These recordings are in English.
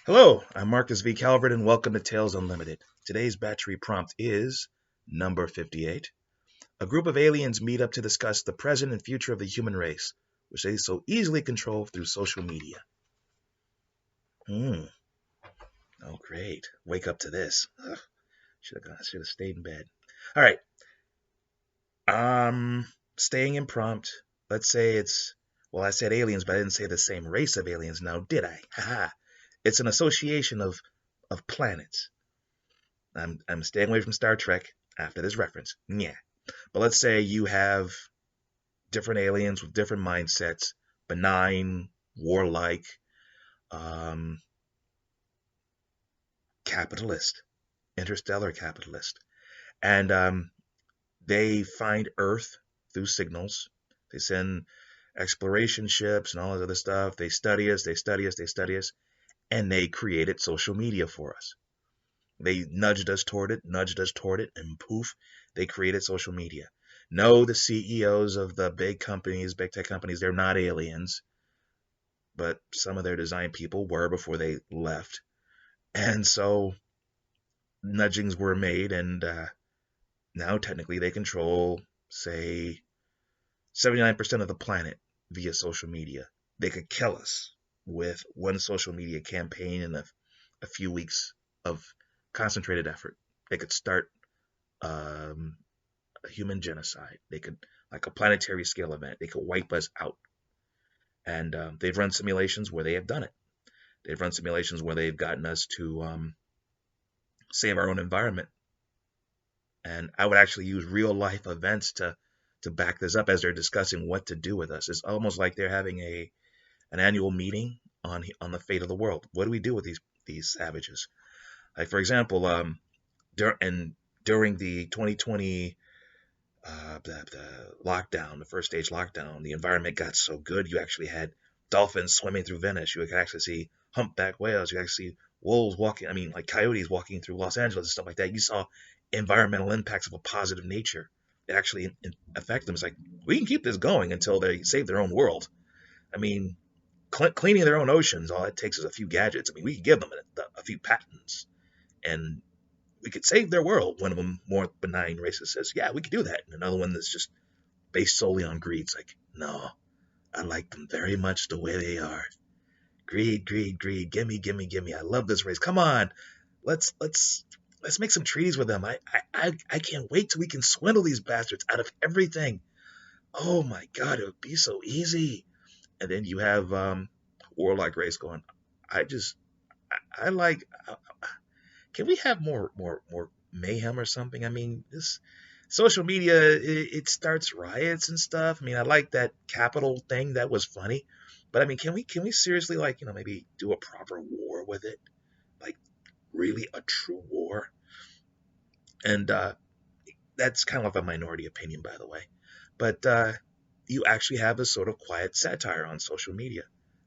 Hello, I'm Marcus V. Calvert, and welcome to Tales Unlimited. Today's Batchery prompt is number 58. A group of aliens meet up to discuss the present and future of the human race, which they so easily control through social media. Oh, great. Wake up to this. Should have stayed in bed. All right. Staying in prompt. Let's say I said aliens, but I didn't say the same race of aliens now, did I? Haha. It's an association of planets. I'm staying away from Star Trek after this reference. Yeah. But let's say you have different aliens with different mindsets, benign, warlike, um, capitalist, interstellar capitalist. And they find Earth through signals. They send exploration ships and all this other stuff. They study us, and they created social media for us. They nudged us toward it, and poof, they created social media. No, the CEOs of the big tech companies, they're not aliens, but some of their design people were before they left. And so nudgings were made, and now technically they control, say, 79% of the planet via social media. They could kill us with one social media campaign in a few weeks of concentrated effort. They could start um, a human genocide. They could, like a planetary scale event, they could wipe us out. And they've run simulations where they have done it. They've run simulations where they've gotten us to save our own environment. And I would actually use real life events to back this up as they're discussing what to do with us. It's almost like they're having an annual meeting on the fate of the world. What do we do with these savages? Like, for example, during the 2020 the lockdown, the first stage lockdown, the environment got so good. You actually had dolphins swimming through Venice. You could actually see humpback whales. You actually see wolves walking. I mean, like coyotes walking through Los Angeles and stuff like that. You saw environmental impacts of a positive nature that actually affect them. It's like we can keep this going until they save their own world. I mean, cleaning their own oceans, all it takes is a few gadgets. I mean, we can give them a few patents, and we could save their world. One of them, more benign racist, says, yeah, we could do that. And another one that's just based solely on greed. It's like, no, I like them very much the way they are. Greed, greed, greed. Gimme, gimme, gimme. I love this race. Come on, let's make some treaties with them. I can't wait till we can swindle these bastards out of everything. Oh my God, it would be so easy. And then you have warlike race going. I just I like. Can we have more mayhem or something? I mean, this social media, it starts riots and stuff. I mean, I like that capital thing. That was funny. But I mean, can we seriously, like, maybe do a proper war with it? Like, really a true war? And that's kind of a minority opinion, by the way. But you actually have a sort of quiet satire on social media.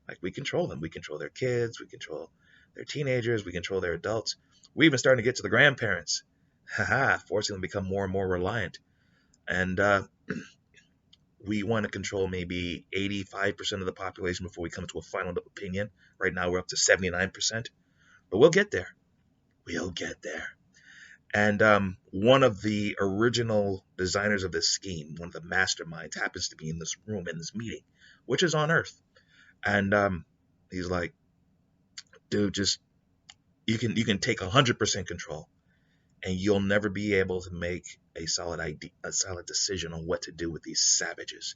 Like, we control them. We control their kids. We control their teenagers. We control their adults. We're even starting to get to the grandparents. Haha, forcing them to become more and more reliant. And we want to control maybe 85% of the population before we come to a final opinion. Right now we're up to 79%, but we'll get there. We'll get there. And one of the original designers of this scheme, one of the masterminds, happens to be in this room in this meeting, which is on Earth. And he's like, dude, just you can take 100% control, and you'll never be able to make a solid decision on what to do with these savages.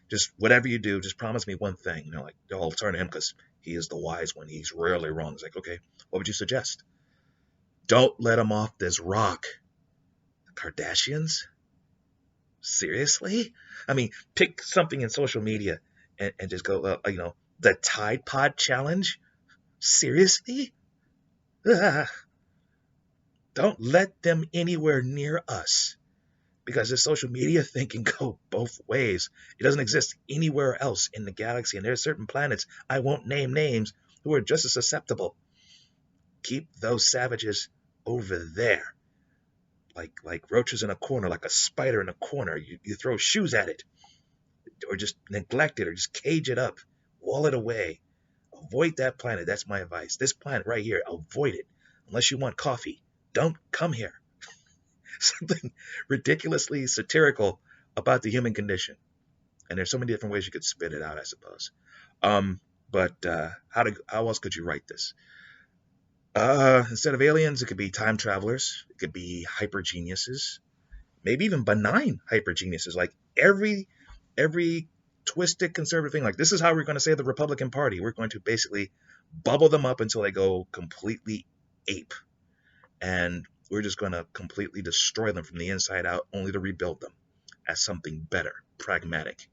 Just whatever you do, just promise me one thing. Like, they'll turn to him because he is the wise one. He's rarely wrong. It's like, okay, what would you suggest? Don't let them off this rock. The Kardashians? Seriously? I mean, pick something in social media and just go, the Tide Pod challenge? Seriously? Ugh. Don't let them anywhere near us. Because the social media thing can go both ways. It doesn't exist anywhere else in the galaxy, and there are certain planets, I won't name names, who are just as susceptible. Keep those savages over there. Like roaches in a corner, like a spider in a corner. You throw shoes at it, or just neglect it, or just cage it up, wall it away. Avoid that planet. That's my advice. This planet right here, avoid it. Unless you want coffee, don't come here. Something ridiculously satirical about the human condition. And there's so many different ways you could spit it out, I suppose. Um, but how else could you write this? Instead of aliens, it could be time travelers. It could be hyper geniuses. Maybe even benign hyper geniuses. Like every twisted conservative thing. Like this is how we're going to save the Republican Party. We're going to basically bubble them up until they go completely ape, and we're just going to completely destroy them from the inside out, only to rebuild them as something better, pragmatic.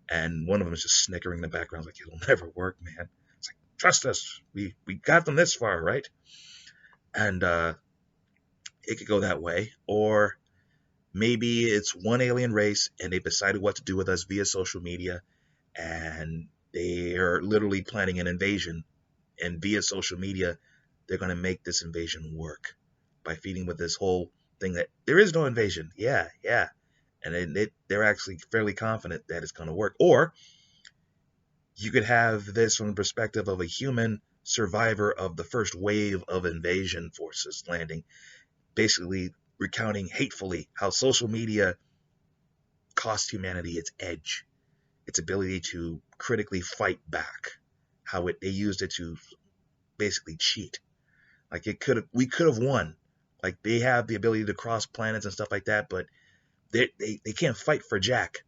And one of them is just snickering in the background, like, it'll never work, man. It's like, trust us, we got them this far, right? And it could go that way. Or maybe it's one alien race and they've decided what to do with us via social media, and they are literally planning an invasion. And via social media, they're going to make this invasion work by feeding with this whole thing that there is no invasion. Yeah, yeah. And they're actually fairly confident that it's going to work. Or you could have this from the perspective of a human survivor of the first wave of invasion forces landing, basically recounting hatefully how social media cost humanity its edge, its ability to critically fight back, how they used it to basically cheat. Like we could have won. Like they have the ability to cross planets and stuff like that, but they can't fight for Jack.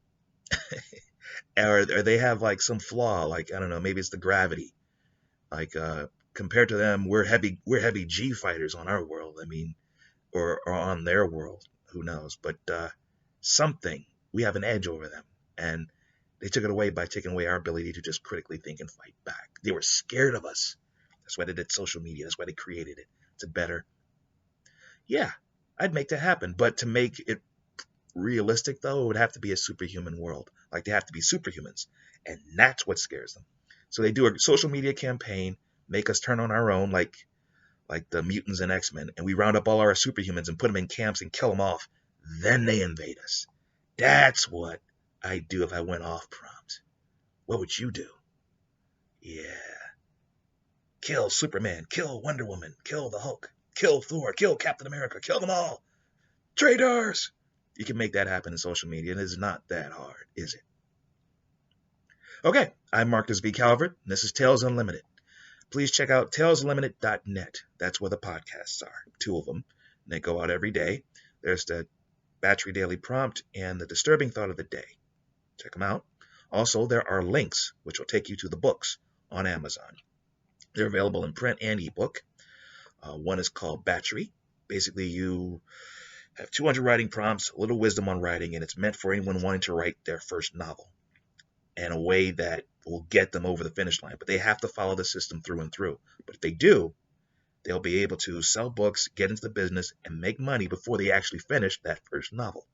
or they have like some flaw, like I don't know, maybe it's the gravity. Like compared to them, we're heavy G fighters on our world. I mean, or on their world, who knows? But something, we have an edge over them, and they took it away by taking away our ability to just critically think and fight back. They were scared of us. That's why they did social media. That's why they created it. It's a better, yeah, I'd make that happen. But to make it realistic, though, it would have to be a superhuman world. Like they have to be superhumans, and that's what scares them. So they do a social media campaign, make us turn on our own, like the mutants and X-Men, and we round up all our superhumans and put them in camps and kill them off. Then they invade us. That's what I'd do if I went off prompt. What would you do? Yeah. Kill Superman, kill Wonder Woman, kill the Hulk, kill Thor, kill Captain America, kill them all. Traitors! You can make that happen in social media, and it's not that hard, is it? Okay, I'm Marcus B. Calvert, and this is Tales Unlimited. Please check out talesunlimited.net. That's where the podcasts are, 2 of them. And they go out every day. There's the Batchery Daily Prompt and the Disturbing Thought of the Day. Check them out. Also, there are links which will take you to the books on Amazon. They're available in print and ebook. One is called Batchery. Basically, you have 200 writing prompts, a little wisdom on writing, and it's meant for anyone wanting to write their first novel in a way that will get them over the finish line. But they have to follow the system through and through. But if they do, they'll be able to sell books, get into the business, and make money before they actually finish that first novel.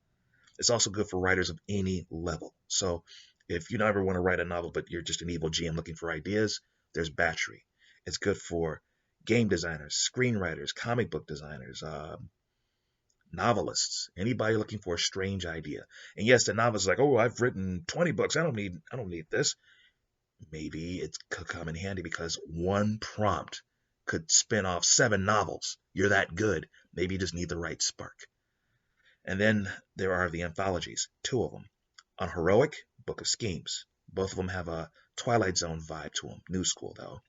It's also good for writers of any level. So if you never want to write a novel, but you're just an evil GM looking for ideas, there's Batchery. It's good for game designers, screenwriters, comic book designers, novelists, anybody looking for a strange idea. And yes, the novelist is like, oh, I've written 20 books. I don't need this. Maybe it could come in handy because one prompt could spin off 7 novels. You're that good. Maybe you just need the right spark. And then there are the anthologies, 2 of them. Unheroic, Book of Schemes. Both of them have a Twilight Zone vibe to them. New school, though.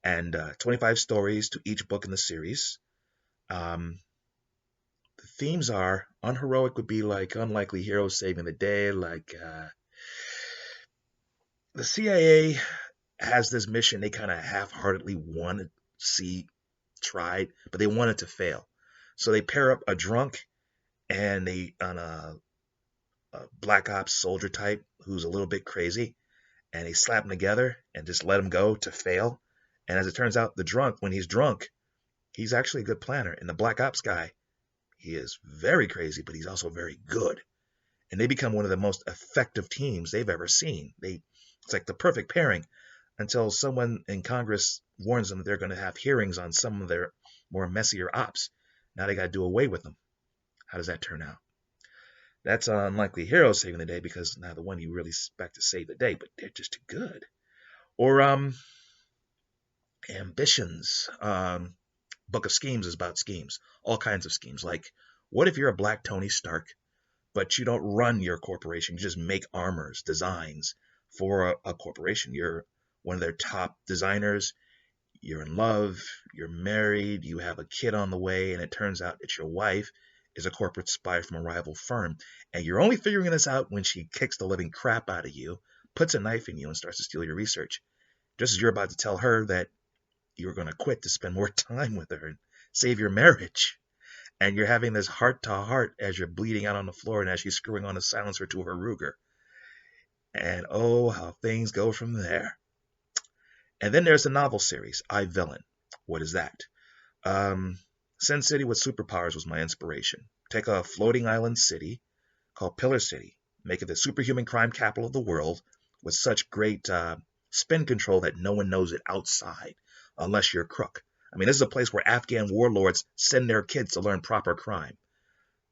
And 25 stories to each book in the series. The themes are, Unheroic would be like unlikely heroes saving the day, like the CIA has this mission they kind of half-heartedly want to see tried, but they want it to fail. So they pair up a drunk and a black ops soldier type who's a little bit crazy, and they slap them together and just let them go to fail. And as it turns out, the drunk, when he's drunk, he's actually a good planner. And the black ops guy, he is very crazy, but he's also very good. And they become one of the most effective teams they've ever seen. It's like the perfect pairing until someone in Congress warns them that they're going to have hearings on some of their more messier ops. Now they got to do away with them. How does that turn out? That's an unlikely hero saving the day because now the one you really expect to save the day, but they're just too good. Or Ambitions. Book of Schemes is about schemes, all kinds of schemes. Like, what if you're a black Tony Stark, but you don't run your corporation? You just make armors, designs for a corporation. You're one of their top designers. You're in love. You're married. You have a kid on the way, and it turns out that your wife is a corporate spy from a rival firm. And you're only figuring this out when she kicks the living crap out of you, puts a knife in you, and starts to steal your research. Just as you're about to tell her that you're going to quit to spend more time with her and save your marriage. And you're having this heart to heart as you're bleeding out on the floor and as she's screwing on a silencer to her Ruger. And oh, how things go from there. And then there's the novel series, I, Villain. What is that? Sin City with superpowers was my inspiration. Take a floating island city called Pillar City, make it the superhuman crime capital of the world with such great spin control that no one knows it outside unless you're a crook. I mean, this is a place where Afghan warlords send their kids to learn proper crime.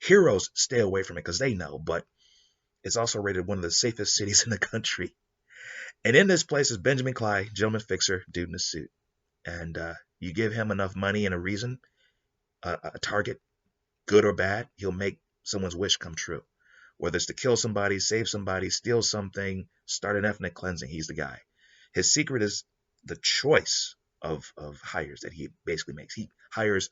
Heroes stay away from it because they know, but it's also rated one of the safest cities in the country. And in this place is Benjamin Clyde, gentleman fixer, dude in a suit. And you give him enough money and a reason, a target, good or bad, he'll make someone's wish come true. Whether it's to kill somebody, save somebody, steal something, start an ethnic cleansing, he's the guy. His secret is the choice of hires that he basically makes. He hires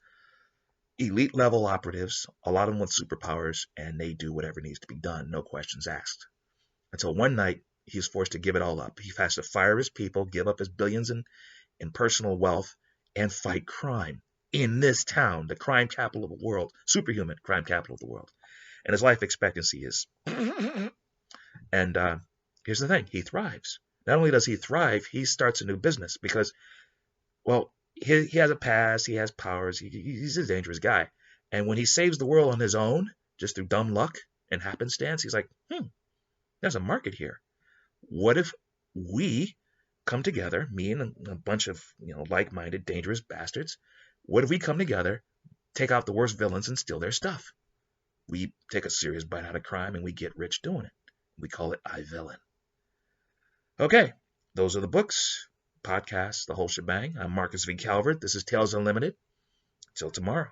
elite level operatives, a lot of them with superpowers, and they do whatever needs to be done, no questions asked. Until one night, he's forced to give it all up. He has to fire his people, give up his billions in personal wealth, and fight crime in this town, the crime capital of the world, superhuman crime capital of the world. And his life expectancy is. And here's the thing, he thrives. Not only does he thrive, he starts a new business because, well, he has a past, he has powers, he's a dangerous guy. And when he saves the world on his own, just through dumb luck and happenstance, he's like, there's a market here. What if we come together, me and a bunch of like-minded, dangerous bastards, what if we come together, take out the worst villains and steal their stuff? We take a serious bite out of crime and we get rich doing it. We call it I, Villain. Okay, those are the books, podcasts, the whole shebang. I'm Marcus V. Calvert. This is Tales Unlimited. Till tomorrow.